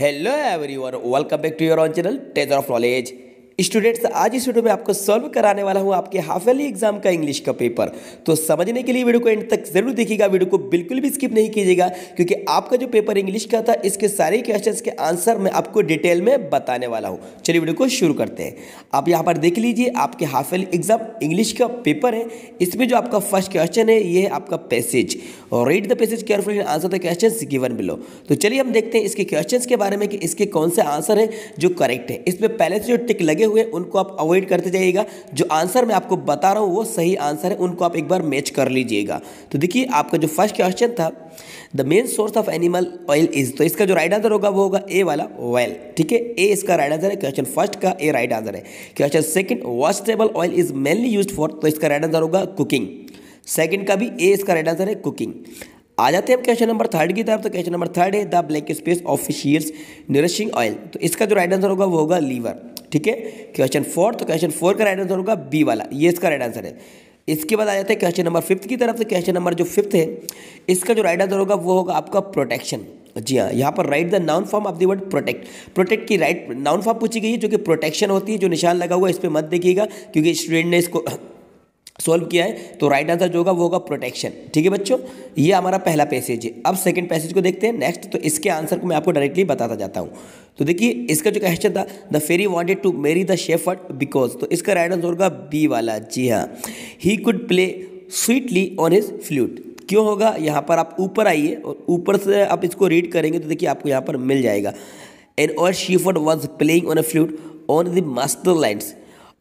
Hello everyone, welcome back to your own channel treasure of knowledge. Students, आज इस video में आपको solve कराने वाला हूं आपके हाफ ईयरली एग्जाम का इंग्लिश का पेपर। तो समझने के लिए वीडियो को एंड तक जरूर देखिएगा, वीडियो को बिल्कुल भी स्किप नहीं कीजिएगा, क्योंकि आपका जो पेपर इंग्लिश का था इसके सारे क्वेश्चंस के आंसर मैं आपको डिटेल में बताने वाला हूं। चलिए वीडियो को शुरू करते हैं। आप यहाँ पर देख लीजिए, आपके हाफ ईयरली एग्जाम इंग्लिश का पेपर है। इसमें जो आपका फर्स्ट क्वेश्चन है ये है आपका पैसेज, और read the passage carefully and answer the questions given below. तो चलिए हम देखते हैं इसके क्वेश्चंस के बारे में कि इसके कौन से आंसर है जो करेक्ट है। इसमें पहले से जो टिक लगे हुए उनको आप अवॉइड करते जाइएगा। जो आंसर मैं आपको बता रहा हूं वो सही आंसर है, उनको आप एक बार मैच कर लीजिएगा। तो देखिए, आपका जो फर्स्ट क्वेश्चन था, the main source of animal oil is, तो इसका जो राइट आंसर होगा वो होगा ए वाला ऑयल। ठीक है, ए इसका राइट आंसर है। क्वेश्चन फर्स्ट का ए राइट आंसर है। Question second, vegetable oil is mainly used for, तो इसका राइट आंसर होगा कुकिंग। सेकंड का भी ए इसका राइट आंसर है, कुकिंग। आ जाते हैं हम क्वेश्चन नंबर थर्ड की तरफ। तो क्वेश्चन नंबर थर्ड है the black space of fish yields nourishing oil, तो इसका जो राइट आंसर होगा वो होगा लीवर। ठीक है, क्वेश्चन फोर, तो क्वेश्चन फोर का राइट आंसर होगा बी वाला, ये इसका राइट आंसर है। इसके बाद आ जाते हैं क्वेश्चन नंबर फिफ्थ की तरफ। तो क्वेश्चन नंबर जो फिफ्थ है इसका जो राइट आंसर होगा वो होगा आपका प्रोटेक्शन। जी हाँ, यहाँ पर right the noun form of the word protect. Protect की राइट नाउन फॉर्म पूछी गई है, जो कि प्रोटेक्शन होती है। जो निशान लगा हुआ है इस पर मत देखिएगा, क्योंकि स्टूडेंट ने इसको सॉल्व किया है। तो राइट आंसर जो होगा वो होगा प्रोटेक्शन। ठीक है बच्चों, ये हमारा पहला पैसेज है। अब सेकंड पैसेज को देखते हैं नेक्स्ट। तो इसके आंसर को मैं आपको डायरेक्टली बताता जाता हूँ। तो देखिए, इसका जो क्वेश्चन था, the fairy wanted to marry the shepherd because, तो इसका राइट आंसर होगा बी वाला। जी हाँ, he could play sweetly on his flute. क्यों होगा, यहाँ पर आप ऊपर आइए और ऊपर से आप इसको रीड करेंगे तो देखिए आपको यहाँ पर मिल जाएगा। An old shepherd was playing on a flute on the master lands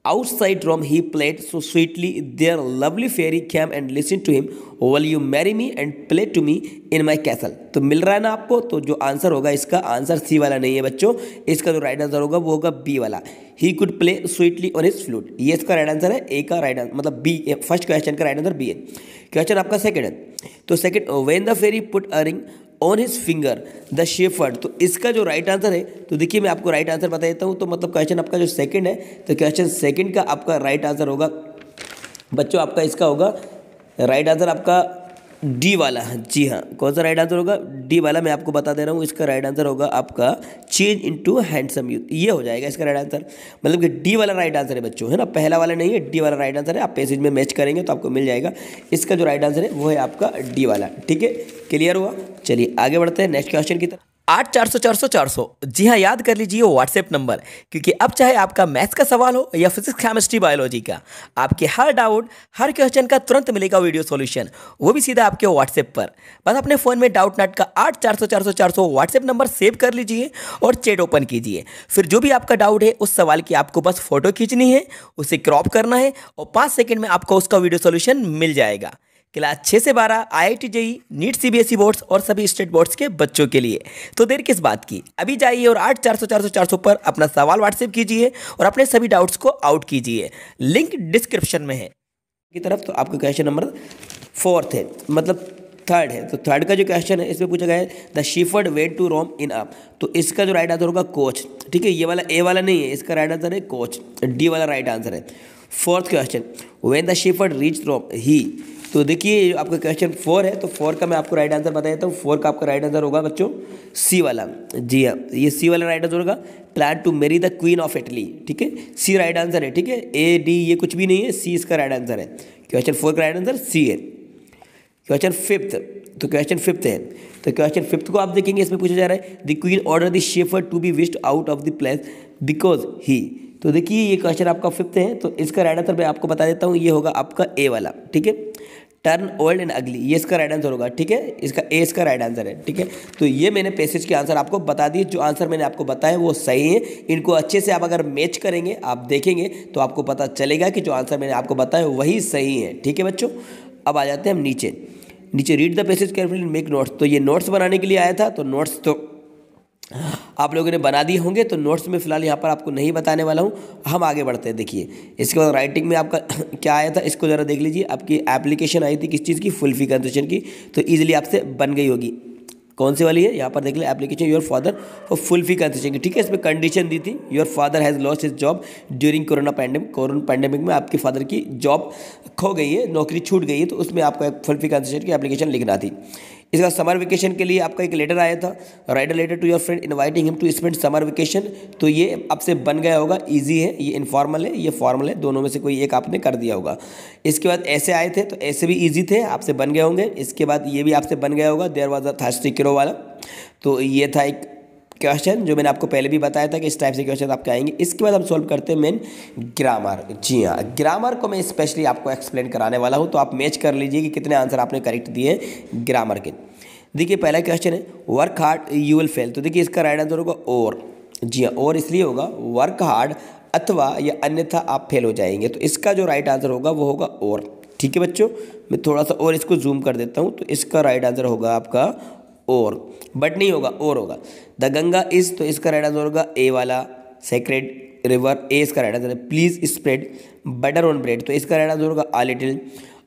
outside Rome he played so sweetly their lovely fairy came and listened to him, will you marry me and play to me in my castle। तो मिल रहा है ना आपको। तो जो answer होगा इसका answer C वाला नहीं है बच्चों, इसका जो राइट आंसर होगा वो होगा बी वाला, he could play sweetly on his flute. ये इसका राइट आंसर है, ए का राइट आंसर मतलब बी, फर्स्ट क्वेश्चन का राइट आंसर बी है। क्वेश्चन आपका सेकंड है। तो second, when the fairy put a ring on his finger the shepherd, तो इसका जो राइट आंसर है, तो देखिए मैं आपको राइट आंसर बता देता हूँ। तो मतलब क्वेश्चन आपका जो सेकंड है, तो क्वेश्चन सेकंड का आपका राइट आंसर होगा बच्चों, आपका इसका होगा राइट आंसर आपका डी वाला। जी हाँ, कौन सा राइट आंसर होगा, डी वाला। मैं आपको बता दे रहा हूँ, इसका राइट आंसर होगा आपका चेंज इनटू हैंडसम यूथ, ये हो जाएगा इसका राइट आंसर। मतलब कि डी वाला राइट आंसर है बच्चों, है ना, पहला वाला नहीं है, डी वाला राइट आंसर है। आप पैसेज में मैच करेंगे तो आपको मिल जाएगा। इसका जो राइट आंसर है वो है आपका डी वाला। ठीक है, क्लियर हुआ। चलिए आगे बढ़ते हैं नेक्स्ट क्वेश्चन की तरफ। 8 400 400 400, जी हाँ, याद कर लीजिए व्हाट्सएप नंबर, क्योंकि अब चाहे आपका मैथ्स का सवाल हो या फिजिक्स केमिस्ट्री बायोलॉजी का, आपके हर डाउट हर क्वेश्चन का तुरंत मिलेगा वीडियो सॉल्यूशन, वो भी सीधा आपके व्हाट्सएप पर। बस अपने फ़ोन में डाउट नट का 8 400 400 400 व्हाट्सएप नंबर सेव कर लीजिए और चैट ओपन कीजिए। फिर जो भी आपका डाउट है उस सवाल की आपको बस फोटो खींचनी है, उसे क्रॉप करना है और 5 सेकंड में आपको उसका वीडियो सॉल्यूशन मिल जाएगा। क्लास 6 से 12 IIT JEE NEET CBSE boards और सभी स्टेट बोर्ड्स के बच्चों के लिए। तो देर किस बात की, अभी जाइए और 8 400 400 400 पर अपना सवाल व्हाट्सएप कीजिए और अपने सभी डाउट्स को आउट कीजिए। लिंक डिस्क्रिप्शन में है की तरफ। तो आपका क्वेश्चन नंबर फोर्थ है, मतलब थर्ड है। तो थर्ड का जो क्वेश्चन है इसमें पूछा गया है the shepherd went to Rome in up, तो इसका जो राइट आंसर होगा कोच। ठीक है, ये वाला ए वाला नहीं है, इसका राइट आंसर है कोच, डी वाला राइट आंसर है। Fourth question, when the shepherd reach Rome he, तो देखिए आपका क्वेश्चन 4 है। तो 4 का मैं आपको राइट आंसर बता देता हूँ। 4 का आपका राइट आंसर होगा बच्चों सी वाला। जी हाँ, ये सी वाला राइट आंसर होगा, plan to marry the queen of Italy. ठीक है, सी राइट आंसर है। ठीक है, ए डी ये कुछ भी नहीं है, सी इसका राइट आंसर है। क्वेश्चन 4 का राइट आंसर सी है। क्वेश्चन फिफ्थ, तो क्वेश्चन फिफ्थ है। तो क्वेश्चन फिफ्थ को आप देखेंगे, इसमें पूछा जा रहा है the queen order the shepherd to be whisked out of the place because he, तो देखिए ये क्वेश्चन आपका फिफ्थ है। तो इसका राइट आंसर मैं आपको बता देता हूँ, ये होगा आपका ए वाला। ठीक है, टर्न ओल्ड एंड अगली, ये इसका राइट आंसर होगा। ठीक है, इसका ए इसका राइट आंसर है। ठीक है, तो ये मैंने पैसेज के आंसर आपको बता दिए। जो आंसर मैंने आपको बताया वो सही है। इनको अच्छे से आप अगर मैच करेंगे, आप देखेंगे तो आपको पता चलेगा कि जो आंसर मैंने आपको बताया वही सही है। ठीक है बच्चों, अब आ जाते हैं हम नीचे। Read the passage carefully and make notes. तो ये नोट्स बनाने के लिए आया था, तो नोट्स तो आप लोगों ने बना दिए होंगे, तो नोट्स में फिलहाल यहाँ पर आपको नहीं बताने वाला हूँ। हम आगे बढ़ते हैं। देखिए इसके बाद राइटिंग में आपका क्या आया था, इसको ज़रा देख लीजिए। आपकी एप्लीकेशन आई थी किस चीज़ की, फुल फी कंसेशन की, तो ईजिली आपसे बन गई होगी। कौन सी वाली है, यहाँ पर देख लें, application your father for full fee concession की। ठीक है, इसमें कंडीशन दी थी, your father has lost his job during corona pandemic. Corona pandemic में आपके फादर की जॉब खो गई है, नौकरी छूट गई है, तो उसमें आपको फुल फी कंसेशन की एप्लीकेशन लिखना थी। इसका समर वेकेशन के लिए आपका एक लेटर आया था, write a letter to your friend inviting him to spend summer vacation. तो ये आपसे बन गया होगा, इजी है, ये इनफॉर्मल है, ये फॉर्मल है, दोनों में से कोई एक आपने कर दिया होगा। इसके बाद ऐसे आए थे, तो ऐसे भी इजी थे, आपसे बन गए होंगे। इसके बाद ये भी आपसे बन गया होगा, there was a thirsty crow वाला। तो ये था एक क्वेश्चन जो मैंने आपको पहले भी बताया था कि इस टाइप से क्वेश्चन आपके आएंगे। इसके बाद हम सॉल्व करते हैं मेन ग्रामर। जी हाँ, ग्रामर को मैं स्पेशली आपको एक्सप्लेन कराने वाला हूँ, तो आप मैच कर लीजिए कि कितने आंसर आपने करेक्ट दिए ग्रामर के। देखिए पहला क्वेश्चन है work hard you will fail. तो देखिए इसका राइट आंसर होगा और। जी हाँ, और इसलिए होगा वर्क हार्ड अथवा या अन्यथा आप फेल हो जाएंगे। तो इसका जो राइट आंसर होगा वो होगा और। ठीक है बच्चों, मैं थोड़ा सा और इसको जूम कर देता हूँ। तो इसका राइट आंसर होगा आपका और, बट नहीं होगा और होगा। द गंगा इज, तो इसका राइट आंसर होगा ए वाला, सेक्रेड रिवर, ए इसका राइट आंसर है। Please spread butter on bread, तो इसका राइट आंसर होगा आ लिटिल।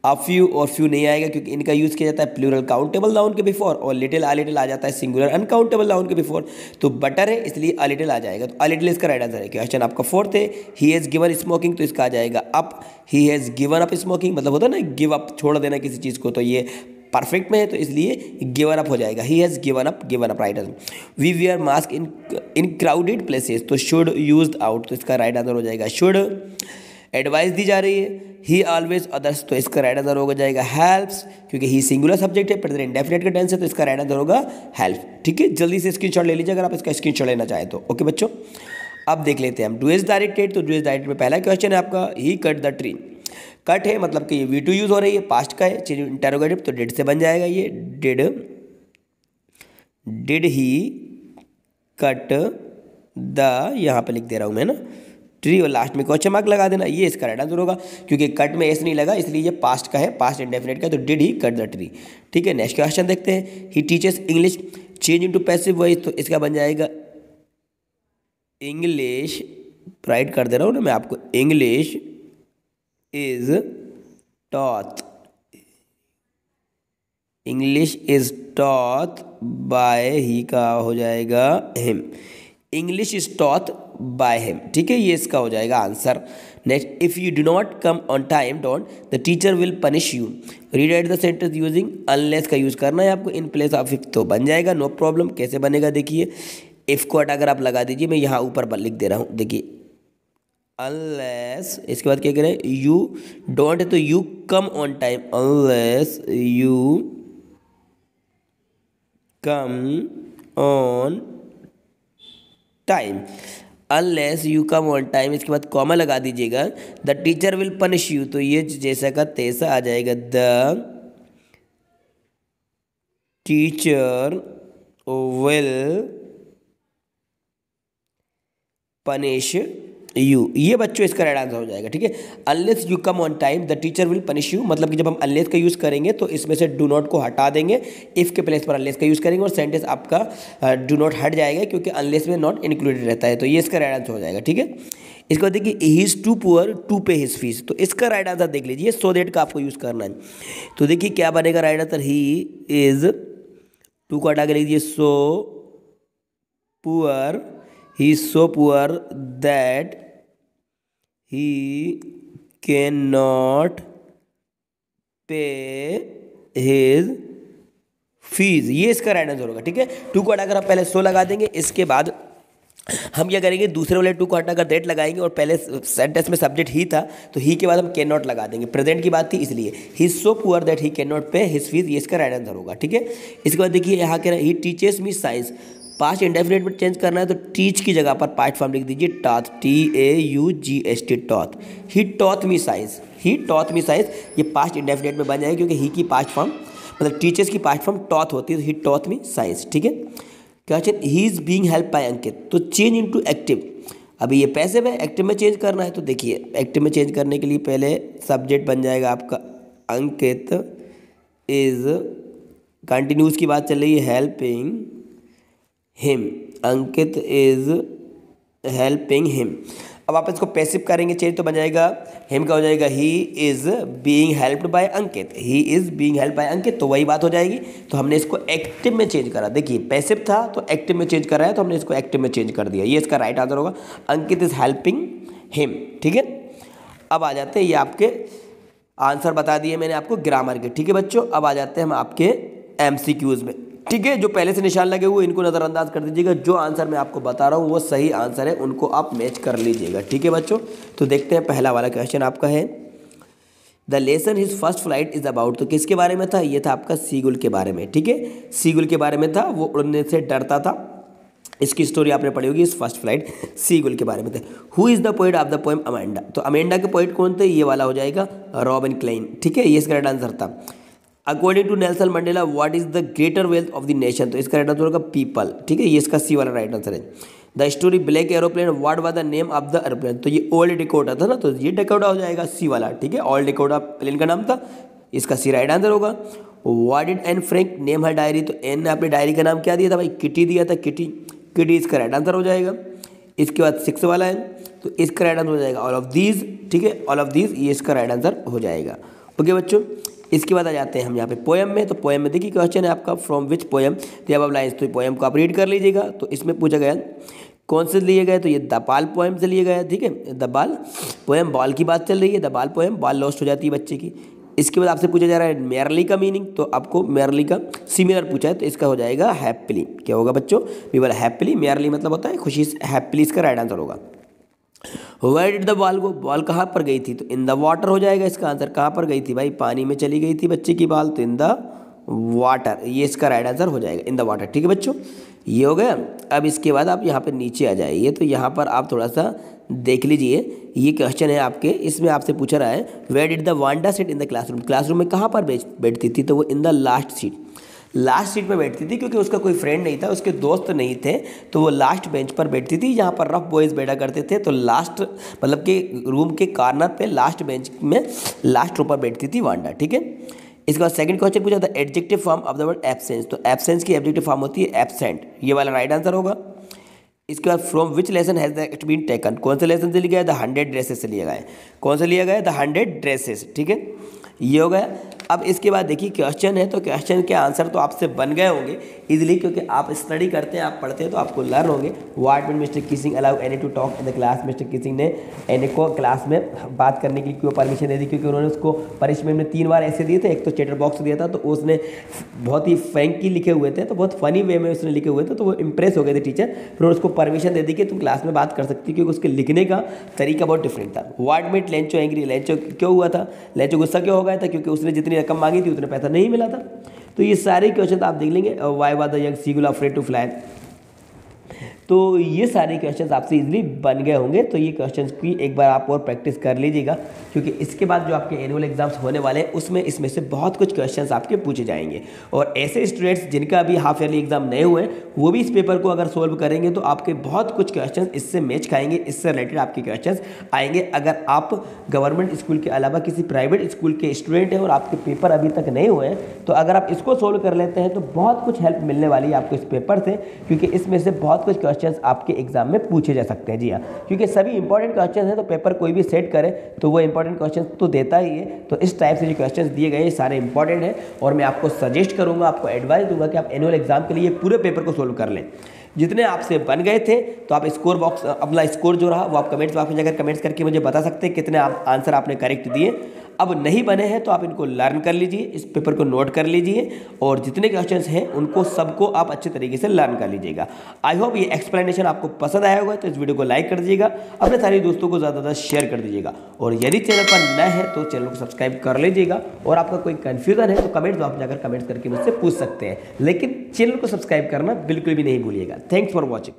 अ फ्यू और फ्यू नहीं आएगा क्योंकि इनका यूज़ किया जाता है प्लूरल काउंटेबल नाउन के बिफोर, और लिटिल आ लिटिल आ जाता है सिंगुलर अनकाउंटेबल नाउन के बिफोर। तो बटर है इसलिए आ लिटिल आ जाएगा, तो आ लिटिल इसका राइट आंसर है। क्वेश्चन आपका फोर्थ है ही हैज़ गिवन स्मोकिंग, तो इसका आ जाएगा up. He has given up smoking, मतलब होता है ना गिव अप, छोड़ देना किसी चीज़ को, तो ये परफेक्ट में है तो इसलिए गिवन अप हो जाएगा। He has given up right answer. We wear mask in crowded places, तो शुड यूज्ड आउट, तो इसका राइट आंसर हो जाएगा शुड। एडवाइस दी जा रही है ही ऑलवेज अदर्स, तो इसका राइट आंसर होगा जाएगा हेल्प्स, क्योंकि ही सिंगुलर सब्जेक्ट है, प्रेजेंट इंडेफिनिट का टेंस है, तो इसका राइट आंसर होगा हेल्प। ठीक है, जल्दी से स्क्रीनशॉट ले लीजिए अगर आप इसका स्क्रीनशॉट लेना चाहें तो। ओके बच्चों, अब देख लेते हैं हम डू इज डायरेक्टेड। तो डू इज डायरेक्टेड में पहला क्वेश्चन है आपका ही कट द ट्री। कट है मतलब कि ये V2 यूज हो रही है, पास्ट का है, चीज इंटेरोगेटिव, तो डिड से बन जाएगा ये डिड ही कट द, यहाँ पे लिख दे रहा हूँ मैं ना ट्री, और लास्ट में क्वेश्चन मार्क लगा देना, ये इसका राइट आंसर होगा क्योंकि कट में एस नहीं लगा इसलिए ये पास्ट का है, पास्ट इंडेफिनिट का, तो did he cut the tree. ठीक है, नेक्स्ट क्वेश्चन देखते हैं he teachers English change into passive voice, तो इसका बन जाएगा इंग्लिश, राइट कर दे रहा हूँ ना मैं आपको, English is taught, English is taught by he का हो जाएगा him, English is taught by him. ठीक है, ये इसका हो जाएगा answer. Next if you do not come on time don't the teacher will punish you. Rewrite the sentence using unless का यूज करना है आपको इन प्लेस ऑफ इफ, तो बन जाएगा नो प्रॉब्लम। कैसे बनेगा देखिए, इफ को हटाकर आप लगा दीजिए, मैं यहाँ ऊपर लिख दे रहा हूँ, देखिए अनलेस, इसके बाद क्या कह रहे हैं यू डोंट है तो you come on time, unless you come on time, unless you come on time, इसके बाद कॉमा लगा दीजिएगा, the teacher will punish you, तो ये जैसा का तैसा आ जाएगा, the teacher will punish you, ये बच्चों इसका राइट आंसर हो जाएगा। ठीक है, unless you come on time the teacher will punish you, मतलब कि जब हम अनलेस का यूज़ करेंगे तो इसमें से डू नॉट को हटा देंगे, इफ़ के प्लेस पर अनलेस का यूज़ करेंगे और सेंटेंस आपका डू नॉट हट जाएगा क्योंकि अनलेस में नॉट इंक्लूडेड रहता है, तो ये इसका राइट आंसर हो जाएगा। ठीक है, इसके बाद देखिए he is too poor to pay his fees, तो इसका राइट आंसर देख लीजिए, सो दैट का आपको यूज़ करना है। तो देखिए क्या बनेगा right answer, he is too को हटा के लिख दीजिए so poor, he is so poor that he cannot pay his fees, ये इसका राइट आंसर होगा। ठीक है, टू को हटाकर आप पहले सो लगा देंगे, इसके बाद हम क्या करेंगे दूसरे वाले टू को हटाकर दैट लगाएंगे और पहले सेंटेंस में सब्जेक्ट ही था तो ही के बाद हम कैन नॉट लगा देंगे, प्रेजेंट की बात थी इसलिए ही is so poor that he can not पे हिज फीस, ये इसका राइट आंसर होगा। ठीक है, इसके बाद देखिए यहाँ कह रहे हैं he teaches me science, past indefinite में चेंज करना है तो टीच की जगह पर पास्ट फॉर्म लिख दीजिए taught, TAUGHT taught, he taught me science, he taught me science, ये पास्ट इंडेफिनिट में बन जाएगा क्योंकि ही की पास्ट फॉर्म मतलब टीचर्स की पास्ट फॉर्म टॉथ होती है, तो ही टॉथ मी साइंस। ठीक है, question he is being help by Ankit, तो चेंज इनटू एक्टिव, अभी ये पैसिव है, एक्टिव में चेंज करना है, तो देखिए एक्टिव में चेंज करने के लिए पहले सब्जेक्ट बन जाएगा आपका अंकित इज, कंटिन्यूस की बात चल रही है, helping him, Ankit is helping him. अब आप इसको पैसिव करेंगे चेंज तो बन जाएगा हिम का हो जाएगा he is being helped by Ankit, he is being help by Ankit, तो वही बात हो जाएगी। तो हमने इसको एक्टिव में चेंज करा, देखिए पैसिव था तो एक्टिव में चेंज करा है तो हमने इसको एक्टिव में चेंज कर दिया, ये इसका राइट आंसर होगा, अंकित इज हेल्पिंग हिम। ठीक है, अब आ जाते हैं, ये आपके आंसर बता दिए मैंने आपको ग्रामर के। ठीक है बच्चों, अब आ जाते हैं हम आपके MCQs में। ठीक है, जो पहले से निशान लगे हुए इनको नज़रअंदाज कर दीजिएगा, जो आंसर मैं आपको बता रहा हूँ वो सही आंसर है, उनको आप मैच कर लीजिएगा। ठीक है बच्चों, तो देखते हैं पहला वाला क्वेश्चन आपका है, the lesson his first flight is about. तो किसके बारे में था? ये था आपका सीगुल के बारे में। ठीक है, सीगुल के बारे में था, वो उड़ने से डरता था। इसकी स्टोरी आपने पढ़ी होगी, इस फर्स्ट फ्लाइट सीगुल के बारे में थे। Who is the poet of the poem Amanda? तो अमेंडा के पोएट कौन थे? ये वाला हो जाएगा रॉबिन क्लाइन। ठीक है, ये इसका राइट आंसर था। According to Nelson Mandela what is the greater wealth of the nation? तो इसका राइट आंसर होगा पीपल। ठीक है, ये इसका सी वाला राइट आंसर है। The story black aeroplane what was the name of the aeroplane? तो ये ओल्ड डिकोडा था ना, तो ये डिकोडा हो जाएगा सी वाला। ठीक है, ओल्ड डिकोडा प्लेन का नाम था, इसका सी राइट आंसर होगा। What did Anne Frank name her diary? तो एन ने अपनी डायरी का नाम क्या दिया था भाई? किटी दिया था, किटी। किटी इसका राइट आंसर हो जाएगा। इसके बाद 6 वाला है, तो इसका राइट आंसर हो जाएगा ऑल ऑफ दीज। ठीक है, ऑल ऑफ दीज ये इसका राइट आंसर हो जाएगा। ओके बच्चों, इसके बाद आ जाते हैं हम यहाँ पे पोएम में। तो पोएम में देखिए क्वेश्चन है आपका, from which poem the above lines? तो पोएम को आप रीड कर लीजिएगा। तो इसमें पूछा गया कौन से लिए गए? तो ये द बाल पोएम से लिए गया। ठीक है, द बाल पोएम, बॉल की बात चल रही है, द बाल पोएम, बॉल लॉस्ट हो जाती है बच्चे की। इसके बाद आपसे पूछा जा रहा है मेयरली का मीनिंग, तो आपको मेयरली का सिमिलर पूछा है, तो इसका हो जाएगा हैप्पीली। क्या होगा बच्चों? वी वर हैप्पीली, मेयरली मतलब होता है खुशी से, हैप्पीली इसका राइट आंसर होगा। Where did the ball go? Ball कहाँ पर गई थी? तो इन द वाटर हो जाएगा इसका आंसर। कहाँ पर गई थी भाई? पानी में चली गई थी बच्चे की बॉल, तो इन द वाटर, ये इसका राइट आंसर हो जाएगा, इन द वाटर। ठीक है बच्चों, ये हो गया। अब इसके बाद आप यहाँ पे नीचे आ जाइए, तो यहाँ पर आप थोड़ा सा देख लीजिए, ये क्वेश्चन है आपके, इसमें आपसे पूछा रहा है where did the Wanda sit in the classroom? Classroom में कहाँ पर बैठती थी? तो वो in the last seat, last seat पर बैठती थी, क्योंकि उसका कोई फ्रेंड नहीं था, उसके दोस्त नहीं थे, तो वो लास्ट बेंच पर बैठती थी, जहाँ पर रफ बॉयज़ बैठा करते थे। तो लास्ट मतलब कि रूम के कॉर्नर पे लास्ट बेंच में लास्ट रो पर बैठती थी वांडा। ठीक है, इसके बाद सेकंड क्वेश्चन पूछा था adjective form of the word absence. तो एब्सेंस की एडजेक्टिव फॉर्म होती है एब्सेंट, ये वाला राइट आंसर होगा। इसके बाद from which lesson has that been taken? कौन से लेसन से लिया गया? द 100 ड्रेसेस से लिया गया है। कौन से लिया गया है? The 100 dresses. ठीक है, ये हो गया। अब इसके बाद देखिए क्वेश्चन है, तो क्वेश्चन के आंसर तो आपसे बन गए होंगे इजीली, क्योंकि आप स्टडी करते हैं, आप पढ़ते हैं, तो आपको लर्न होंगे। What did mister Keesing allow any two talk in the class? Mister Keesing ने एनी को क्लास में बात करने के लिए क्यों परमिशन दे दी? क्योंकि उन्होंने उसको पनिशमेंट में 3 बार ऐसे दिए थे। एक तो चैटर बॉक्स दिया था, तो उसने बहुत ही फ्रैंकली लिखे हुए थे, तो बहुत फनी वे में उसने लिखे हुए थे, तो वो इंप्रेस हो गए थे टीचर, फिर उसको परमिशन दे दी कि तुम क्लास में बात कर सकती, क्योंकि उसके लिखने का तरीका बहुत डिफरेंट था। What made Lencho angry? Lencho क्यों हुआ था? लेंचो गुस्सा क्यों हो गया था? क्योंकि उसने जितनी रकम मांगी थी उतने पैसा नहीं मिला था। तो ये सारे क्वेश्चन आप देख लेंगे। Why was the young seagull afraid to fly? तो ये सारे क्वेश्चंस आपसे इजीली बन गए होंगे। तो ये क्वेश्चंस की एक बार आप और प्रैक्टिस कर लीजिएगा, क्योंकि इसके बाद जो आपके एनुअल एग्जाम्स होने वाले हैं उसमें इसमें से बहुत कुछ क्वेश्चंस आपके पूछे जाएंगे। और ऐसे स्टूडेंट्स जिनका अभी हाफ ईयरली एग्जाम नए हुए हैं, वो भी इस पेपर को अगर सोल्व करेंगे तो आपके बहुत कुछ क्वेश्चंस इससे मैच खाएंगे, इससे रिलेटेड आपके क्वेश्चंस आएंगे। अगर आप गवर्नमेंट स्कूल के अलावा किसी प्राइवेट स्कूल के स्टूडेंट हैं और आपके पेपर अभी तक नहीं हुए हैं, तो अगर आप इसको सोल्व कर लेते हैं तो बहुत कुछ हेल्प मिलने वाली है आपको इस पेपर से, क्योंकि इसमें से बहुत कुछ क्वेश्चंस आपके एग्जाम में पूछे जा सकते हैं। जी हाँ, क्योंकि सभी इंपॉर्टेंट क्वेश्चन हैं, तो पेपर कोई भी सेट करे तो वो इंपॉर्टेंट क्वेश्चन तो देता ही है। तो इस टाइप से जो क्वेश्चंस दिए गए हैं सारे इंपॉर्टेंट हैं, और मैं आपको सजेस्ट करूंगा, आपको एडवाइस दूंगा कि आप एनुअल एग्जाम के लिए पूरे पेपर को सोल्व कर लें। जितने आपसे बन गए थे, तो आप स्कोर बॉक्स अपना स्कोर जो रहा वो आप कमेंट्स बॉक्स में जाकर कमेंट्स करके मुझे बता सकते हैं कितने आंसर आपने करेक्ट दिए। अब नहीं बने हैं तो आप इनको लर्न कर लीजिए, इस पेपर को नोट कर लीजिए, और जितने क्वेश्चंस हैं उनको सबको आप अच्छे तरीके से लर्न कर लीजिएगा। आई होप ये एक्सप्लेनेशन आपको पसंद आया होगा, तो इस वीडियो को लाइक कर दीजिएगा, अपने सारे दोस्तों को ज़्यादा ज़्यादा शेयर कर दीजिएगा, और यदि चैनल पर नए हैं तो चैनल को सब्सक्राइब कर लीजिएगा। और आपका कोई कन्फ्यूजन है तो कमेंट्स बॉक्स में जाकर कमेंट्स करके मुझसे पूछ सकते हैं, लेकिन चैनल को सब्सक्राइब करना बिल्कुल भी नहीं भूलिएगा। Thanks for watching.